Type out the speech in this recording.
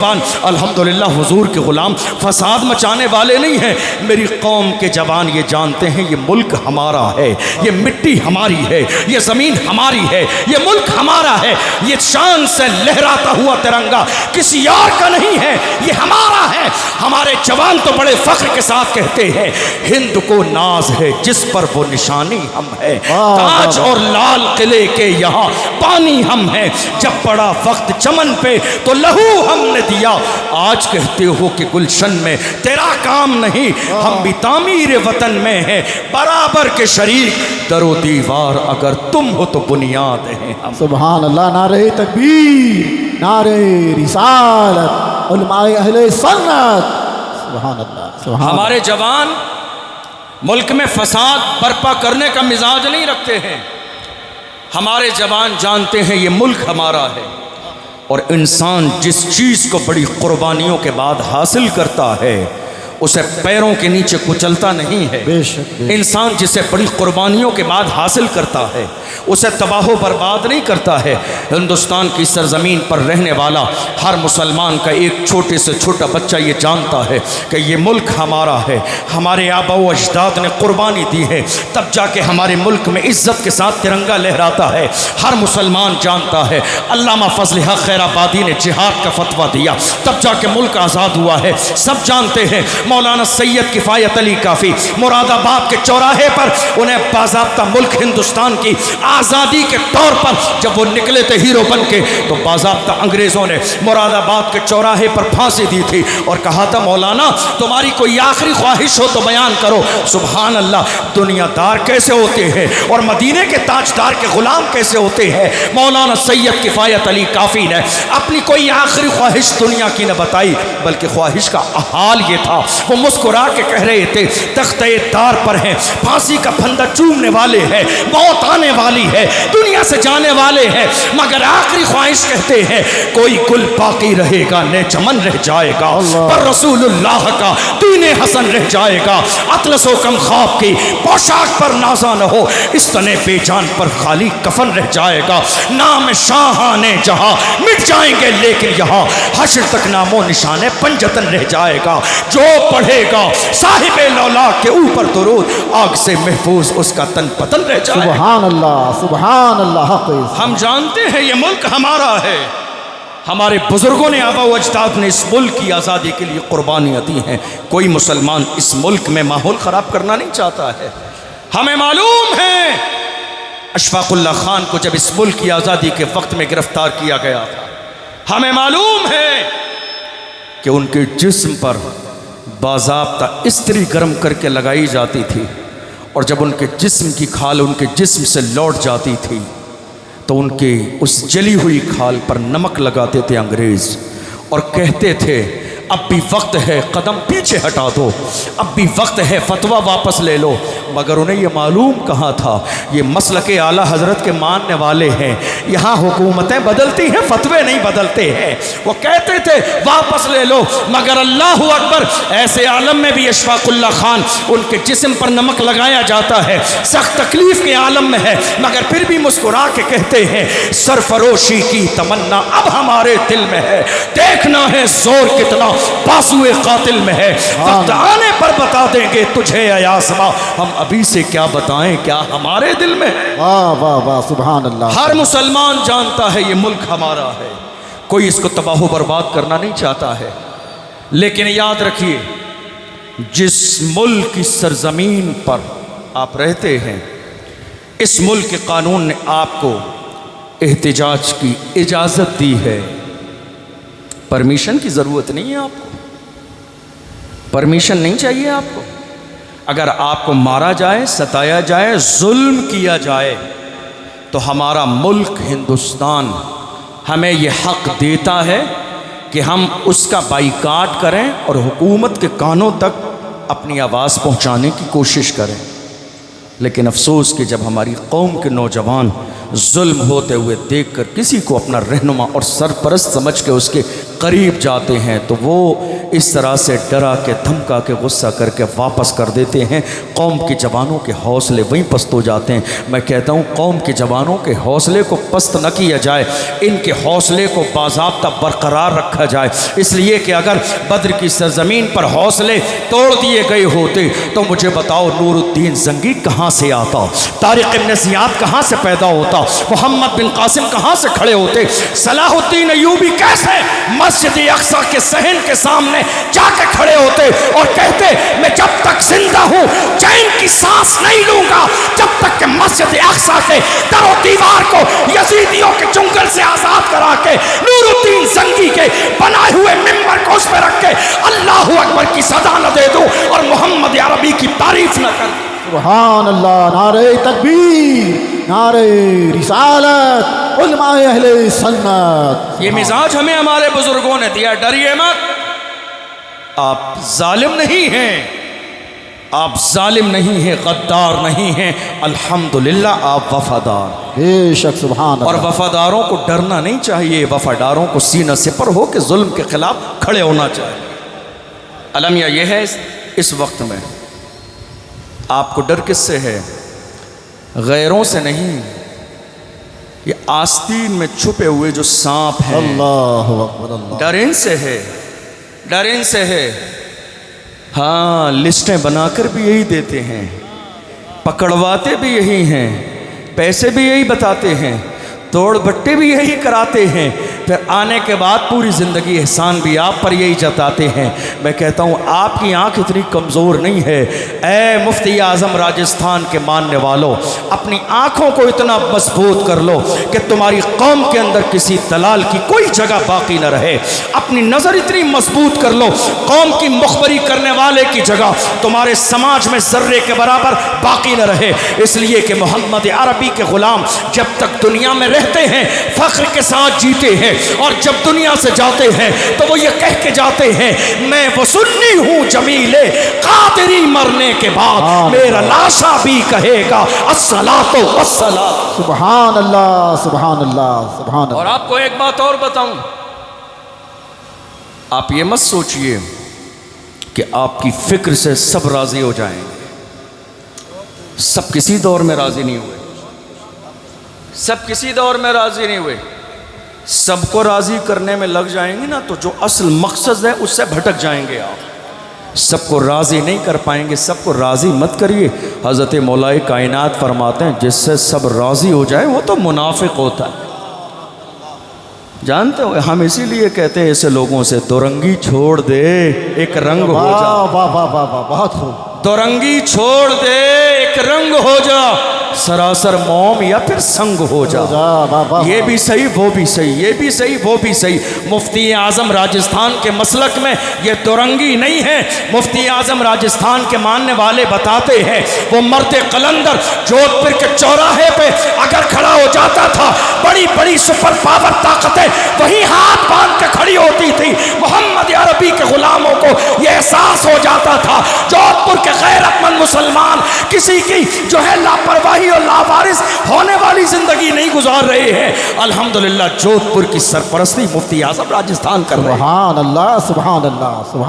अल्हम्दुलिल्लाह हुजूर के ग़ुलाम फसाद मचाने वाले नहीं हैं। मेरी कौम के जवान ये जानते हैं ये मुल्क हमारा है, ये मिट्टी हमारी है, ये ज़मीन हमारी है, ये मुल्क हमारा है। ये शान से लहराता हुआ तिरंगा किसी और का नहीं है, ये हमारा है। हमारे जवान तो बड़े फ़ख्र के साथ कहते हैं हिंद को नाज है जिस पर वो निशानी हम है, ताज और लाल किले के यहाँ पानी हम हैं। जब पड़ा वक्त चमन पे तो लहू हमने दिया, आज कहते हो कि गुलशन में तेरा काम नहीं। हम भी तामीर वतन में हैं बराबर के शरीक, दरो दीवार अगर तुम हो तो बुनियाद हैं हम। सुभान अल्लाह, नारे तकबीर, नारे रिसालत, उलमाए अहले सन्नत। सुभान अल्लाह, सुभान। हमारे जवान मुल्क में फसाद बर्पा करने का मिजाज नहीं रखते हैं। हमारे जवान जानते हैं ये मुल्क हमारा है और इंसान जिस चीज़ को बड़ी कुर्बानियों के बाद हासिल करता है उसे पैरों के नीचे कुचलता नहीं है। बेशक। इंसान जिसे बड़ी कुर्बानियों के बाद हासिल करता है उसे तबाह बर्बाद नहीं करता है। हिंदुस्तान की सरजमीन पर रहने वाला हर मुसलमान का एक छोटे से छोटा बच्चा ये जानता है कि ये मुल्क हमारा है, हमारे आबा व अजदाद ने कुर्बानी दी है, तब जाके हमारे मुल्क में इज़्ज़त के साथ तिरंगा लहराता है। हर मुसलमान जानता है अल्लामा फजल हक खैराबादी ने जिहाद का फतवा दिया, तब जाके मुल्क आज़ाद हुआ है। सब जानते हैं मौलाना सैयद किफ़ायत अली काफ़ी मुरादाबाद के चौराहे पर उन्हें बाज़ाब्ता मुल्क हिंदुस्तान की आज़ादी के तौर पर जब वो निकले थे हीरो बन के, तो बाज़ाब्ता अंग्रेज़ों ने मुरादाबाद के चौराहे पर फांसी दी थी और कहा था मौलाना तुम्हारी कोई आखिरी ख्वाहिश हो तो बयान करो। सुभान अल्लाह, दुनियादार कैसे होते हैं और मदीने के ताजदार के ग़ुलाम कैसे होते हैं। मौलाना सैयद किफ़ायत अली काफ़ी ने अपनी कोई आखिरी ख्वाहिश दुनिया की न बताई, बल्कि ख्वाहिश का हाल ये था, वो मुस्कुरा के कह रहे थे तख्ते दार पर हैं, फांसी का फंदा चूमने वाले हैं, मौत आने वाली है, दुनिया से जाने वाले हैं, मगर आखिरी ख्वाहिश कहते हैं कोई गुल बाकी रहेगा ने चमन रह जाएगा, पर रसूलुल्लाह का दीने हसन रह जाएगा। अतलसो कम ख्वाब की पोशाक पर नाजा न हो, इस तने बेजान पर खाली कफन रह जाएगा। नाम शाहाने जहां मिट जाएंगे लेकिन यहाँ हश्र तक नामो निशाने पंजतन रह जाएगा। जो पढ़ेगा साहिबे लौला के ऊपर दुरूद, आग से महफूज उसका तन पतन रह जाए। सुभान अल्लाह, सुभान अल्लाह। हम जानते हैं ये मुल्क हमारा है, हमारे बुजुर्गों ने आबा व अजदाद ने इस मुल्क की आज़ादी के लिए कुर्बानियाँ दी हैं। कोई मुसलमान इस मुल्क में माहौल ख़राब करना नहीं चाहता है। हमें मालूम है अशफाकुल्लाह खान को जब इस मुल्क की आज़ादी के वक्त में गिरफ्तार किया गया था, हमें मालूम है कि उनके जिस्म पर बाज़ाब्ता इस्त्री गर्म करके लगाई जाती थी और जब उनके जिस्म की खाल उनके जिस्म से लौट जाती थी तो उनके उस जली हुई खाल पर नमक लगाते थे अंग्रेज़ और कहते थे अब भी वक्त है कदम पीछे हटा दो, अब भी वक्त है फतवा वापस ले लो। मगर उन्हें ये मालूम कहाँ था ये मसलके आला हज़रत के मानने वाले हैं, यहाँ हुकूमतें बदलती हैं फतवे नहीं बदलते हैं। वो कहते थे वापस ले लो, मगर अल्लाह अकबर ऐसे आलम में भी अशफाकुल्लाह खान उनके जिस्म पर नमक लगाया जाता है, सख्त तकलीफ़ के आलम में है, मगर फिर भी मुस्कुरा के कहते हैं सरफरोशी की तमन्ना अब हमारे दिल में है, देखना है जोर कितना बाजुए कातिल में है, वक्त आने पर बता देंगे तुझे आसमां, हम अभी से क्या बताएं क्या हमारे दिल में है। वाह वाह वाह, सुभान अल्लाह। हर मुसलमान जानता है ये मुल्क हमारा है, कोई इसको तबाह बर्बाद करना नहीं चाहता है। लेकिन याद रखिए जिस मुल्क की सरजमीन पर आप रहते हैं इस मुल्क के कानून ने आपको एहतिजाज की इजाज़त दी है, परमिशन की ज़रूरत नहीं है आपको, परमिशन नहीं चाहिए आपको। अगर आपको मारा जाए, सताया जाए, जुल्म किया जाए तो हमारा मुल्क हिंदुस्तान हमें ये हक़ देता है कि हम उसका बाइकाट करें और हुकूमत के कानों तक अपनी आवाज़ पहुंचाने की कोशिश करें। लेकिन अफसोस कि जब हमारी कौम के नौजवान जुल्म होते हुए देखकर किसी को अपना रहनुमा और सरपरस्त समझ के उसके करीब जाते हैं तो वो इस तरह से डरा के धमका के गुस्सा करके वापस कर देते हैं। कौम के जवानों के हौसले वहीं पस्त हो जाते हैं। मैं कहता हूँ कौम के जवानों के हौसले को पस्त न किया जाए, इनके हौसले को बाज़ाब्ता बरकरार रखा जाए। इसलिए कि अगर बद्र की सरजमीन पर हौसले तोड़ दिए गए होते तो मुझे बताओ नूरुद्दीन जंगी कहाँ से आता, तारिक इब्न ज़ियाद कहाँ से पैदा होता, मोहम्मद बिन कासिम कहाँ से खड़े होते, सलाहुद्दीन अय्यूबी कैसे मस्जिद अक्सा के सहन के सामने जाके खड़े होते और कहते मैं जब तक जिंदा हूँ चैन की सांस नहीं लूंगा जब तक कि मस्जिद अक्सा के दरो दीवार को यजीदियों के चुंगल से आजाद करा के नूरुद्दीन जंगी के बनाए हुए मिंबर को उस पर रख के अल्लाहु अकबर की सदा न दे दूं और मोहम्मद अरबी की तारीफ न कर दूं। सुभान अल्लाह, नारे तकबीर, नारे रिसालत, उलमाए अहले सन्नत। ये मिजाज हमें हमारे बुजुर्गों ने दिया। डरिए मत, आप जालिम नहीं हैं, आप जालिम नहीं हैं, गद्दार नहीं हैं, अल्हम्दुलिल्लाह आप वफादार। बेशक सुभान और अल्लाह। वफादारों को डरना नहीं चाहिए, वफादारों को सीना सिपर हो के जुल्म के खिलाफ खड़े होना चाहिए। अलमिया यह है इस वक्त में आपको डर किससे है? गैरों से नहीं, ये आस्तीन में छुपे हुए जो सांप हैं, अल्लाहु अकबर, अल्लाह। डर इनसे है, डर इनसे है। हाँ, लिस्टें बनाकर भी यही देते हैं, पकड़वाते भी यही हैं, पैसे भी यही बताते हैं, तोड़ बट्टे भी यही कराते हैं, फिर आने के बाद पूरी ज़िंदगी एहसान भी आप पर यही जताते हैं। मैं कहता हूँ आपकी आँख इतनी कमज़ोर नहीं है। ऐ मुफ्ती आज़म राजस्थान के मानने वालों, अपनी आँखों को इतना मजबूत कर लो कि तुम्हारी कौम के अंदर किसी दलाल की कोई जगह बाकी न रहे। अपनी नज़र इतनी मजबूत कर लो, कौम की मुखबरी करने वाले की जगह तुम्हारे समाज में ज़र्रे के बराबर बाकी न रहे। इसलिए कि मोहम्मद अरबी के ग़ुलाम जब तक दुनिया में रहते हैं फ़ख्र के साथ जीते हैं, और जब दुनिया से जाते हैं तो वो ये कह के जाते हैं मैं वो सुन्नी हूँ जमीले कादरी, मरने के बाद मेरा लाशा भी कहेगा अस्सलातो वस्सलाम। सुभान अल्लाह, सुभान अल्लाह, सुभान अल्लाह। और आपको एक बात और बताऊं, आप ये मत सोचिए कि आपकी फिक्र से सब राजी हो जाएंगे। सब किसी दौर में राजी नहीं हुए, सब किसी दौर में राजी नहीं हुए। सबको राजी करने में लग जाएंगे ना तो जो असल मकसद है उससे भटक जाएंगे आप। सबको राजी नहीं कर पाएंगे, सबको राजी मत करिए। हज़रत मौलाए कायनात फरमाते हैं जिससे सब राजी हो जाए वो तो मुनाफिक होता है। जानते हो हम इसीलिए कहते हैं ऐसे लोगों से दो रंगी छोड़ दे एक रंग हो जा। वाह वाह वाह वाह, बहुत खूब। दो रंगी छोड़ दे एक रंग हो जा, सरासर मोम या फिर संग हो जा। ये भी सही वो भी सही, ये भी सही वो भी सही। मुफ्ती आज़म राजस्थान के मसलक में ये दुरंगी नहीं है। मुफ्ती आज़म राजस्थान के मानने वाले बताते हैं वो मर्द कलंदर जोधपुर के चौराहे पे अगर खड़ा हो जाता था, बड़ी बड़ी सुपर पावर ताकतें वही हाथ बांध के खड़ी होती थी। मोहम्मद अरबी के गुलामों को यह एहसास हो जाता था जोधपुर के गैरतमंद मुसलमान किसी की जो है लापरवाही और लावारिस होने वाली जिंदगी नहीं गुजार रहे हैं। अल्हम्दुलिल्लाह जोधपुर की सरपरस्ती मुफ्ती आज़म राजस्थान कर रहे हैं। सुभान अल्लाह, सुभान अल्लाह, सुभान।